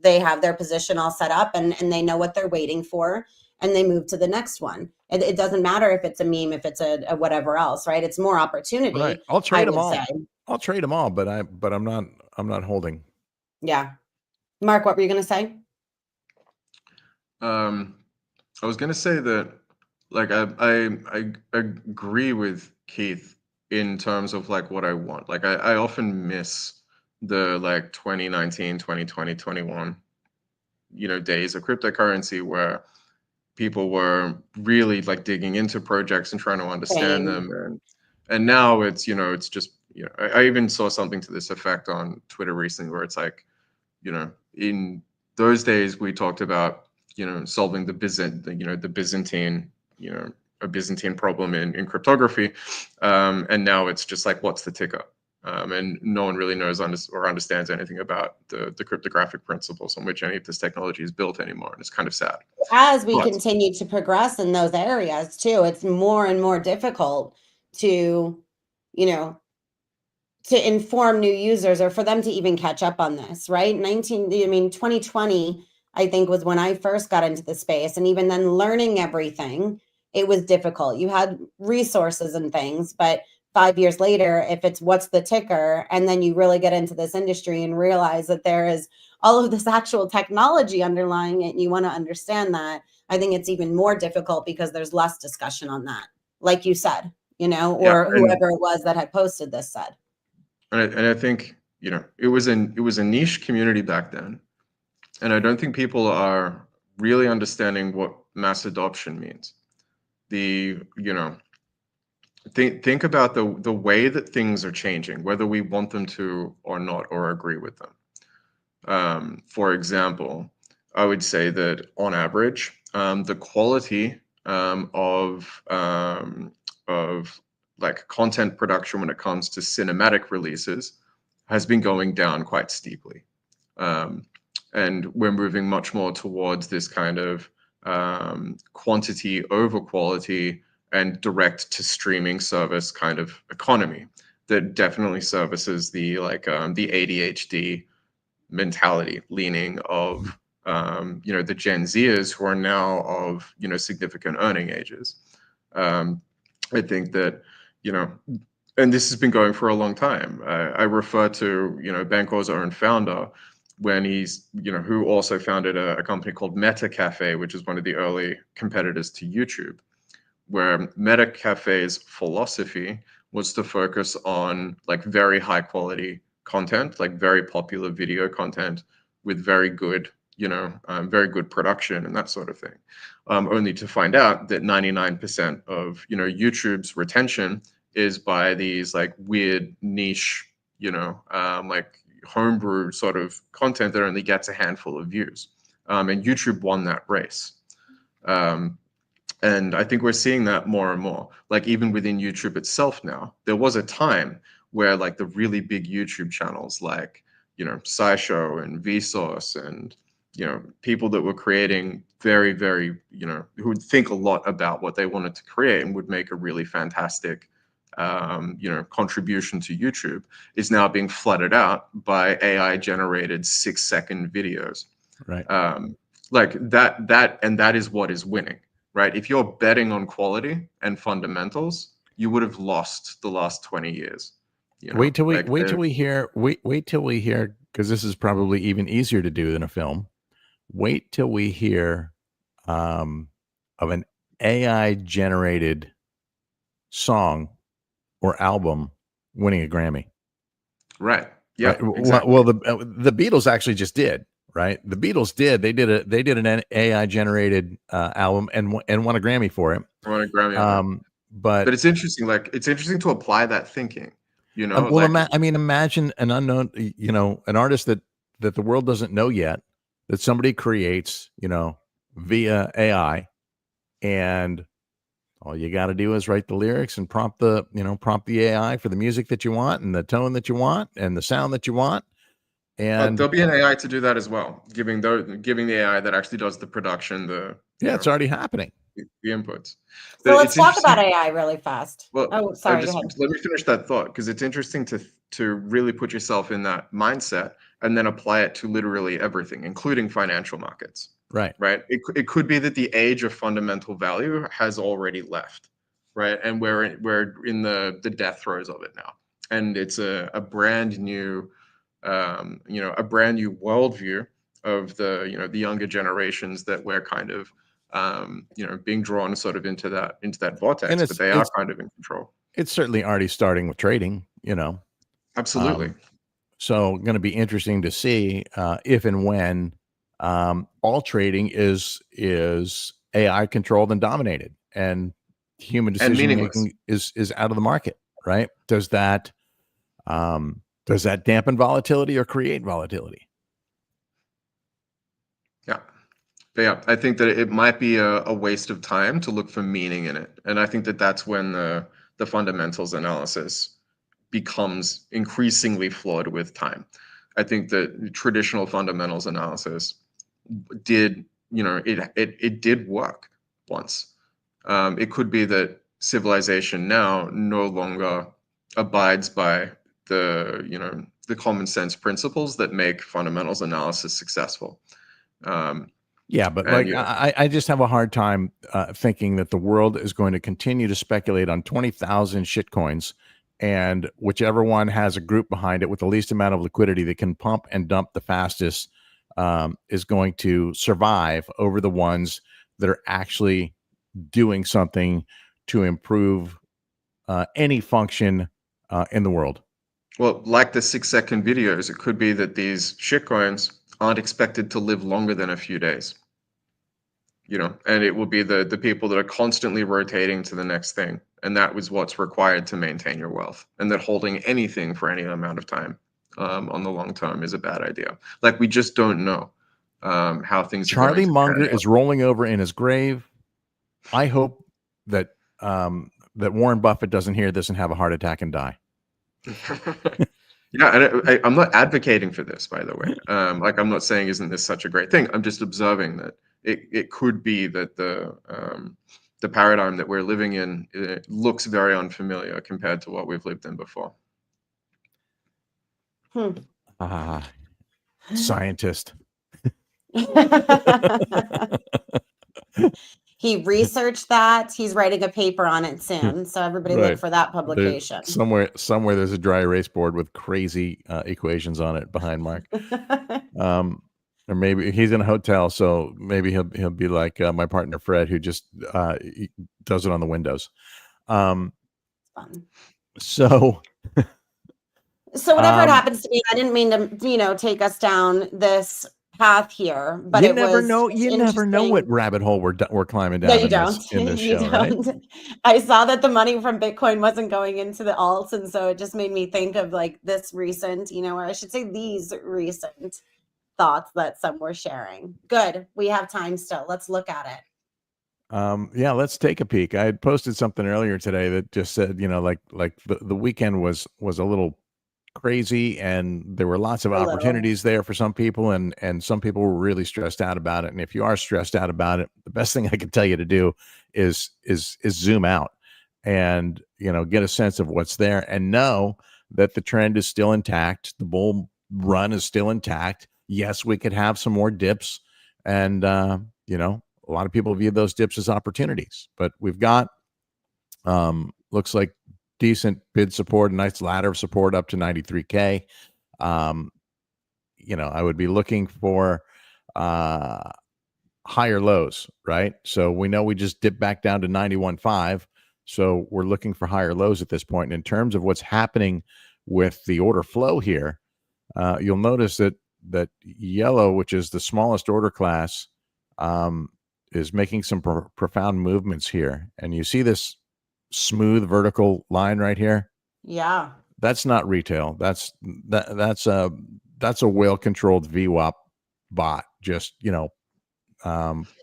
have their position all set up, and they know what they're waiting for, and they move to the next one. It doesn't matter if it's a meme, if it's a whatever else, right? It's more right. opportunity, I'll I trade them would say. all. I'll trade them all, but I'm not holding. Yeah. Mark, what were you going to say? I was gonna say that, like, I agree with Keith in terms of like what I want. Like, I often miss the like 2019, 2020, 21, days of cryptocurrency where people were really like digging into projects and trying to understand Same. them, and now it's just I even saw something to this effect on Twitter recently where it's like, in those days we talked about solving the Byzantine, a Byzantine problem in cryptography, and now it's just like, what's the ticker? And no one really knows or understands anything about the cryptographic principles on which any of this technology is built anymore, and it's kind of sad. As we But continue to progress in those areas too, it's more and more difficult to, you know, to inform new users or for them to even catch up on this, right? 2020, I think, was when I first got into the space. And even then, learning everything, it was difficult. You had resources and things, but 5 years later, if it's what's the ticker, and then you really get into this industry and realize that there is all of this actual technology underlying it, and you want to understand that, I think it's even more difficult because there's less discussion on that, like you said, yeah, or whoever it was that had posted this said. and I think it was a niche community back then, and I don't think people are really understanding what mass adoption means. The think about the way that things are changing, whether we want them to or not, or agree with them. For example, I would say that on average, the quality of like content production when it comes to cinematic releases has been going down quite steeply. And we're moving much more towards this kind of quantity over quality and direct to streaming service kind of economy that definitely services the the ADHD mentality leaning of the Gen Zers who are now of significant earning ages. I think that and this has been going for a long time. I refer to Bancor's own founder when he's who also founded a company called Meta Cafe, which is one of the early competitors to YouTube, where Meta Cafe's philosophy was to focus on like very high quality content, like very popular video content with very good, very good production and that sort of thing. Only to find out that 99% of YouTube's retention is by these like weird niche, like homebrew sort of content that only gets a handful of views. And YouTube won that race. And I think we're seeing that more and more, like even within YouTube itself now. There was a time where like the really big YouTube channels like, SciShow and Vsauce and, people that were creating very, very, who would think a lot about what they wanted to create and would make a really fantastic, contribution to YouTube, is now being flooded out by AI generated 6-second videos. Right. Like that is what is winning. Right? If you're betting on quality and fundamentals, you would have lost the last 20 years. Wait till we hear, because this is probably even easier to do than a film. Wait till we hear of an AI generated song or album winning a Grammy. Right. Yeah. Right? Exactly. Well, the Beatles actually just did. Right. The Beatles did. They did an AI generated album and won a Grammy for it. Won a Grammy. But it's interesting. Like it's interesting to apply that thinking. Imagine an unknown, an artist that the world doesn't know yet, that somebody creates, via AI, and all you got to do is write the lyrics and prompt the AI for the music that you want and the tone that you want and the sound that you want. And there'll be an AI to do that as well, giving the AI that actually does the production. It's already happening. the inputs. So But let's it's talk about interesting. AI really fast. Well, Oh, I sorry, go just ahead. let me finish that thought, because it's interesting to really put yourself in that mindset and then apply it to literally everything, including financial markets. Right. Right? It could be that the age of fundamental value has already left, right? And we're in the death throes of it now, and it's a brand new, a brand new worldview of the younger generations that we're kind of being drawn sort of into that vortex, And but they are kind of in control. it's certainly already starting with trading, you know. Absolutely. So going to be interesting to see if and when all trading is AI controlled and dominated, and human And decision meaningless. making is out of the market, right? Does that dampen volatility or create volatility? Yeah. But yeah, I think that it might be a waste of time to look for meaning in it. And I think that that's when the fundamentals analysis becomes increasingly flawed with time. I think that traditional fundamentals analysis did, it did work once. It could be that civilization now no longer abides by the common sense principles that make fundamentals analysis successful. Yeah, but And like I just have a hard time thinking that the world is going to continue to speculate on 20,000 shit coins, and whichever one has a group behind it with the least amount of liquidity that can pump and dump the fastest is going to survive over the ones that are actually doing something to improve any function in the world. Well, like the 6-second videos, it could be that these shitcoins aren't expected to live longer than a few days. And it will be the people that are constantly rotating to the next thing. And that was what's required to maintain your wealth. And that holding anything for any amount of time on the long term is a bad idea. Like, we just don't know how things are going Charlie to Munger pan out. is rolling over in his grave. I hope that that Warren Buffett doesn't hear this and have a heart attack and die. Yeah, and I'm not advocating for this, by the way. Like, I'm not saying isn't this such a great thing. I'm just observing that it could be that the paradigm that we're living in looks very unfamiliar compared to what we've lived in before. Scientist. He researched that. He's writing a paper on it soon. So everybody Right. look for that publication. Somewhere there's a dry erase board with crazy equations on it behind Mark. Or maybe he's in a hotel, so maybe he'll be like my partner Fred, who just he does it on the windows. Fun. So whatever it happens to be, I didn't mean to, take us down this path here, but you it never was know. You never know what interesting. rabbit hole we're climbing down. No, you in don't. This, in this You show, don't. right? I saw that the money from Bitcoin wasn't going into the alts, and so it just made me think of like this recent, or I should say these recent thoughts that some were sharing. Good. We have time still. Let's look at it. Yeah, let's take a peek. I had posted something earlier today that just said, like the weekend was a little crazy, and there were lots of opportunities there for some people, and some people were really stressed out about it. And if you are stressed out about it, the best thing I can tell you to do is zoom out and get a sense of what's there, and know that the trend is still intact. The bull run is still intact. Yes, we could have some more dips, and a lot of people view those dips as opportunities, but we've got looks like decent bid support, a nice ladder of support up to 93K. I would be looking for higher lows, right? So we know we just dipped back down to 91.5. So we're looking for higher lows at this point. And in terms of what's happening with the order flow here, you'll notice that yellow, which is the smallest order class, is making some profound movements here. And you see this smooth vertical line right here. Yeah, that's not retail. That's a well-controlled VWAP bot, just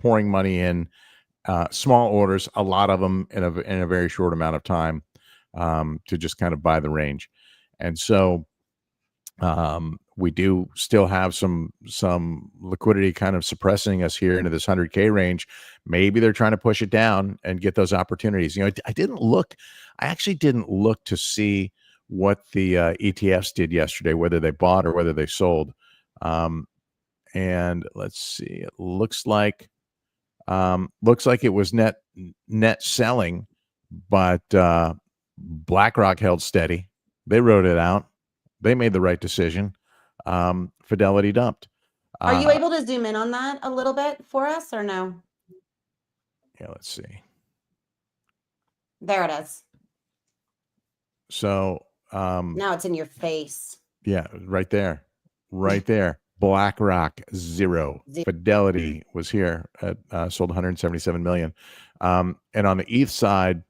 pouring money in small orders, a lot of them in a very short amount of time, to just kind of buy the range. And so We do still have some liquidity kind of suppressing us here into this 100K range. Maybe they're trying to push it down and get those opportunities. You know, I actually didn't look to see what the ETFs did yesterday, whether they bought or whether they sold. And let's see, it looks like it was net selling, but BlackRock held steady. They wrote it out. They made the right decision. Fidelity dumped. Are you able to zoom in on that a little bit for us or no? Yeah, let's see. There it is. So now it's in your face. Yeah, right there. Right there. BlackRock, zero. Fidelity was here at sold 177 million. And on the ETH side,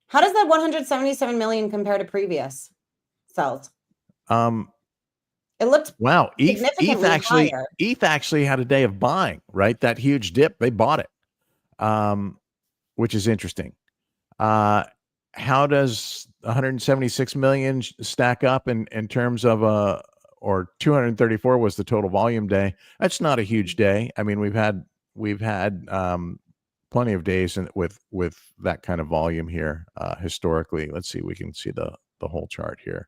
how does that 177 million compare to previous sells? It looked ETH actually had a day of buying, right? That huge dip, they bought it, which is interesting. How does 176 million stack up in terms of or 234 was the total volume day? That's not a huge day. I mean, we've had plenty of days with that kind of volume here historically. Let's see, we can see the whole chart here.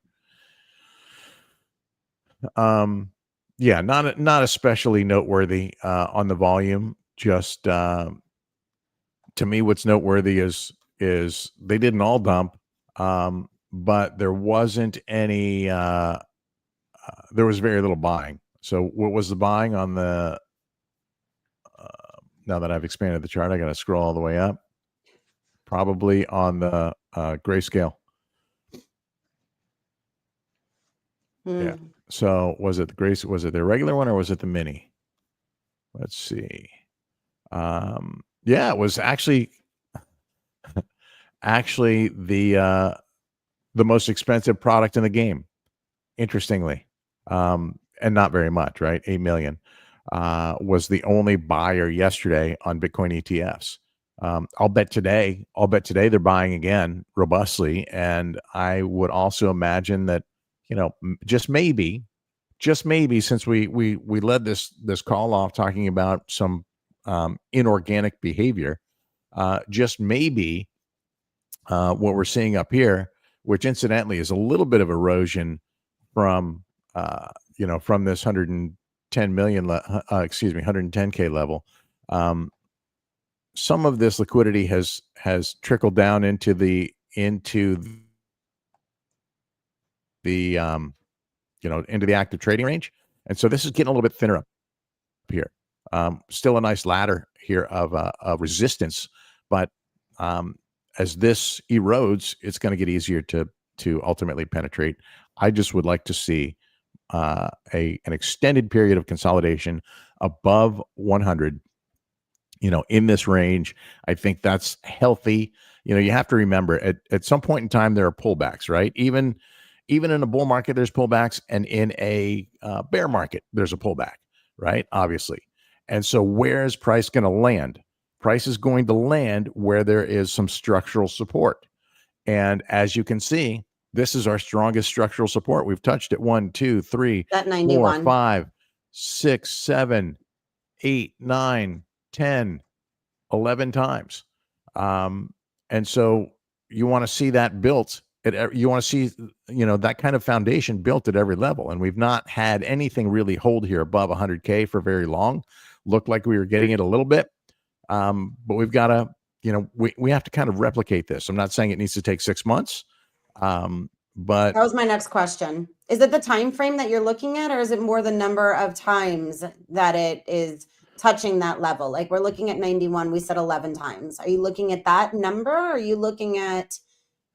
Yeah, not especially noteworthy on the volume. Just to me, what's noteworthy is they didn't all dump, but there wasn't any. There was very little buying. So what was the buying on the? Now that I've expanded the chart, I got to scroll all the way up. Probably on the grayscale. Yeah. So was it the grace? Was it the regular one or was it the mini? Let's see. Yeah, it was actually the most expensive product in the game. Interestingly, and not very much, right? 8 million was the only buyer yesterday on Bitcoin ETFs. I'll bet today they're buying again robustly, and I would also imagine that, you know, just maybe, since we led this call off talking about some inorganic behavior, just maybe what we're seeing up here, which incidentally is a little bit of erosion from from this 110 million 110K level. Some of this liquidity has trickled down into the into the active trading range, and so this is getting a little bit thinner up here. Still a nice ladder here of resistance, but as this erodes, it's going to get easier to ultimately penetrate. I just would like to see an extended period of consolidation above 100. In this range, I think that's healthy. You have to remember at some point in time there are pullbacks, right? Even in a bull market, there's pullbacks, and in a bear market, there's a pullback, right? Obviously. And so where is price going to land? Price is going to land where there is some structural support. And as you can see, this is our strongest structural support. We've touched it 1, 2, 3, 4, 5, 6, 7, 8, 9, 10, 11 times. And so you want to see that built. You want to see, that kind of foundation built at every level. And we've not had anything really hold here above 100K for very long. Looked like we were getting it a little bit. But we've got to, we have to kind of replicate this. I'm not saying it needs to take 6 months. But that was my next question. Is it the time frame that you're looking at, or is it more the number of times that it is touching that level? Like we're looking at 91, we said 11 times. Are you looking at that number? Or are you looking at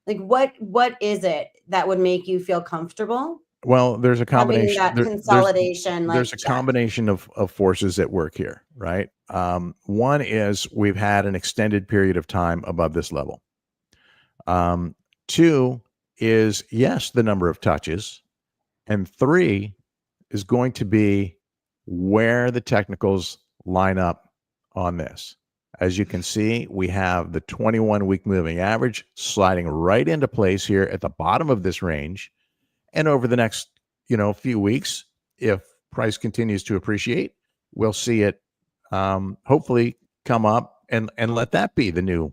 like what is it that would make you feel comfortable? Well, there's a combination. That consolidation. There's a combination of forces at work here, right? One is we've had an extended period of time above this level. Two is, yes, the number of touches. And three is going to be where the technicals line up on this. As you can see, we have the 21-week moving average sliding right into place here at the bottom of this range. And over the next, few weeks, if price continues to appreciate, we'll see it hopefully come up and let that be the new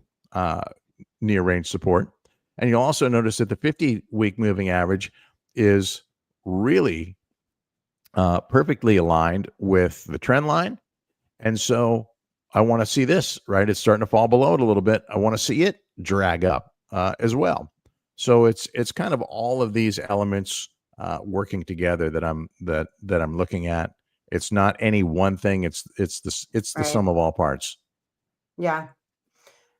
near range support. And you'll also notice that the 50-week moving average is really perfectly aligned with the trend line. And so I want to see this, right? It's starting to fall below it a little bit. I want to see it drag up as well. So it's kind of all of these elements working together that I'm looking at. It's not any one thing. It's the Right. sum of all parts. Yeah.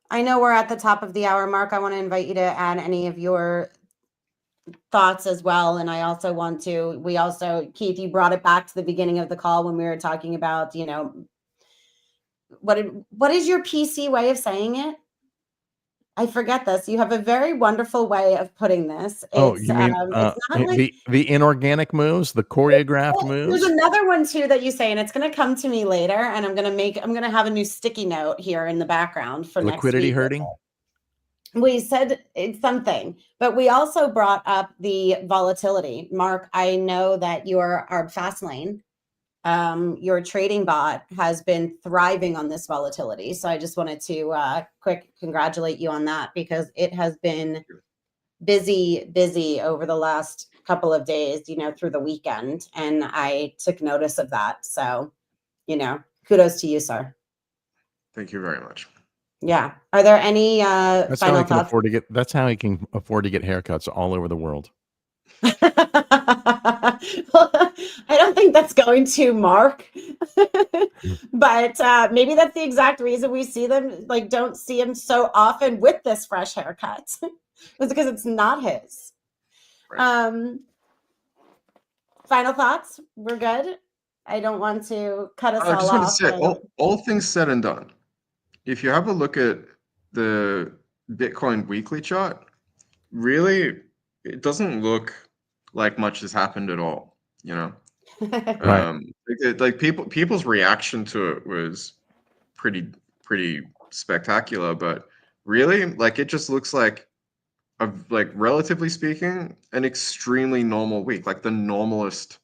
I know we're at the top of the hour, Mark. I want to invite you to add any of your thoughts as well. And I also want to, Keith, you brought it back to the beginning of the call when we were talking about, what is your PC way of saying it? I forget this. You have a very wonderful way of putting this. You mean it's not like the inorganic moves, the choreographed moves? There's another one too that you say, and it's going to come to me later. And I'm going to have a new sticky note here in the background for liquidity next week. hurting. We said it's something, but we also brought up the volatility. Mark, I know that our fast lane, your trading bot has been thriving on this volatility. So I just wanted to quick congratulate you on that, because it has been busy over the last couple of days, through the weekend. And I took notice of that. So, kudos to you, sir. Thank you very much. Yeah. Are there any That's final how he can thoughts? that's how he can afford to get haircuts all over the world. Well, I don't think that's going to, Mark. But maybe that's the exact reason we see them, don't see him so often with this fresh haircut. It's because it's not his. Right. Final thoughts? We're good. I don't want to cut us I all just want to off. say, all things said and done, if you have a look at the Bitcoin weekly chart, really, it doesn't look like much has happened at all. Right. People's reaction to it was pretty spectacular, but really, it just looks like relatively speaking, an extremely normal week, like the normalest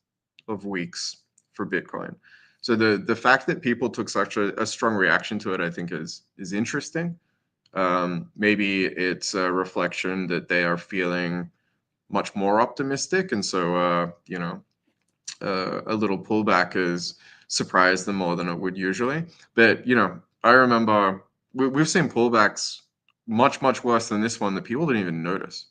of weeks for Bitcoin. So the fact that people took such a strong reaction to it, I think is interesting. Maybe it's a reflection that they are feeling much more optimistic, and so a little pullback has surprised them more than it would usually. But I remember we've seen pullbacks much worse than this one that people didn't even notice.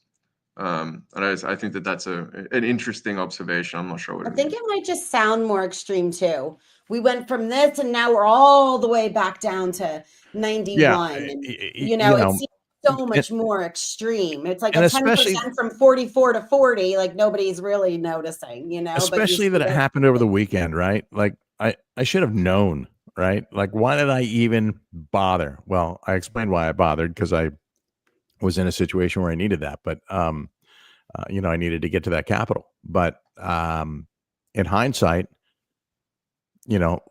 And I think that's an interesting observation. I'm not sure what I think it might just sound more extreme too. We went from this and now we're all the way back down to 91. Yeah, And, it seems so much more extreme. It's like and a especially 10% from 44 to 40, like nobody's really noticing, especially that it happened over the weekend, right? Like I should have known, right? Like, why did I even bother? Well, I explained why I bothered, because I was in a situation where I needed that, but I needed to get to that capital. But in hindsight,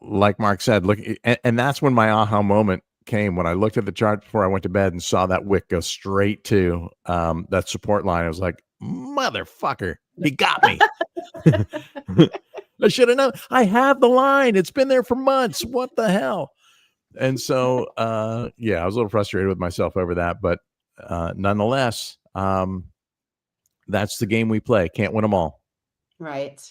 like Mark said, look, and that's when my aha moment came, when I looked at the chart before I went to bed and saw that wick go straight to that support line. I was like, motherfucker, he got me. I should have known. I have the line. It's been there for months. What the hell? And so, I was a little frustrated with myself over that, but nonetheless, that's the game we play. Can't win them all. Right.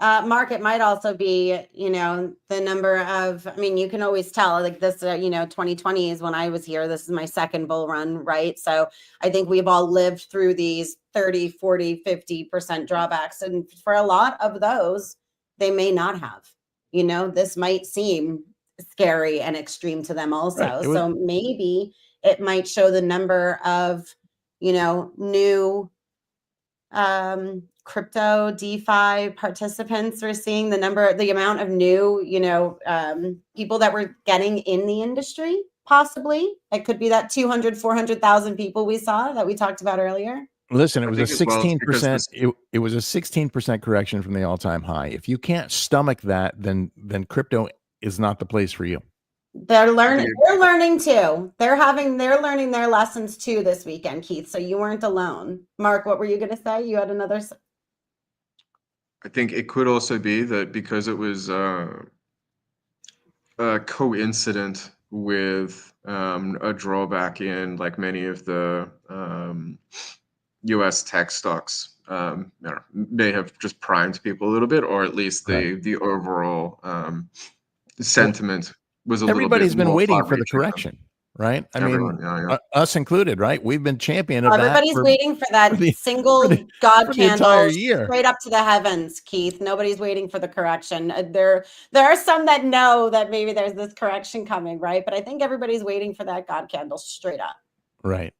Mark, it might also be, the number of, you can always tell, like this, 2020 is when I was here. This is my second bull run, right? So I think we've all lived through these 30, 40, 50% drawbacks. And for a lot of those, they may not have, this might seem scary and extreme to them also. Right. So maybe it might show the number of, new crypto DeFi participants. We're seeing the amount of new, people that we're getting in the industry. Possibly it could be that 200, 400,000 people we saw that we talked about earlier. Listen, it was a 16%. It was a 16% correction from the all-time high. If you can't stomach that, then crypto is not the place for you. They're learning. They're learning too. They're learning their lessons too this weekend, Keith. So you weren't alone. Mark, what were you going to say? You had another. I think it could also be that because it was coincident with a drawback in like many of the U.S. tech stocks, may have just primed people a little bit, or at least the overall sentiment was a little bit Everybody's been more waiting for the far-reaching than correction, right? I everyone. mean, Yeah, yeah. us included, right? We've been champion of that Everybody's waiting for that for the single God for the entire candle year. straight up to the heavens, Keith. Nobody's waiting for the correction. There are some that know that maybe there's this correction coming, right? But I think everybody's waiting for that God candle straight up. Right.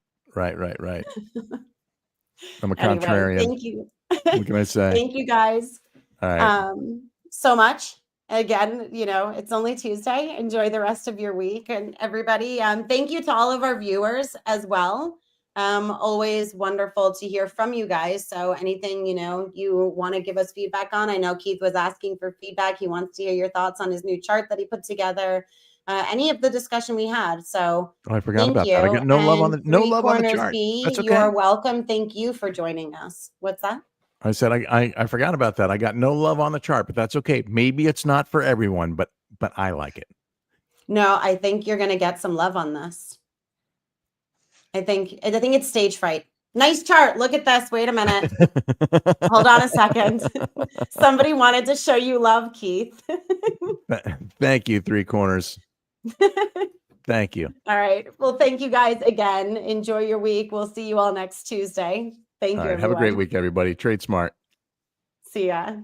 I'm a Anyway, contrarian. thank you. What can I say? Thank you guys All right. so much. Again, it's only Tuesday. Enjoy the rest of your week. And everybody, thank you to all of our viewers as well. Always wonderful to hear from you guys. So anything, you want to give us feedback on, I know Keith was asking for feedback. He wants to hear your thoughts on his new chart that he put together, any of the discussion we had. So I forgot about you. that. I got no love on the Three Corners chart. B, That's okay. you're welcome. Thank you for joining us. What's that? I said I forgot about that. I got no love on the chart, but that's okay. Maybe it's not for everyone, but I like it. No, I think you're gonna get some love on this. I think it's stage fright. Nice chart. Look at this. Wait a minute. Hold on a second. Somebody wanted to show you love, Keith. Thank you, Three Corners. Thank you. All right. Well, thank you guys again. Enjoy your week. We'll see you all next Tuesday. Thank you, everyone. Have a great week, everybody. Trade smart. See ya.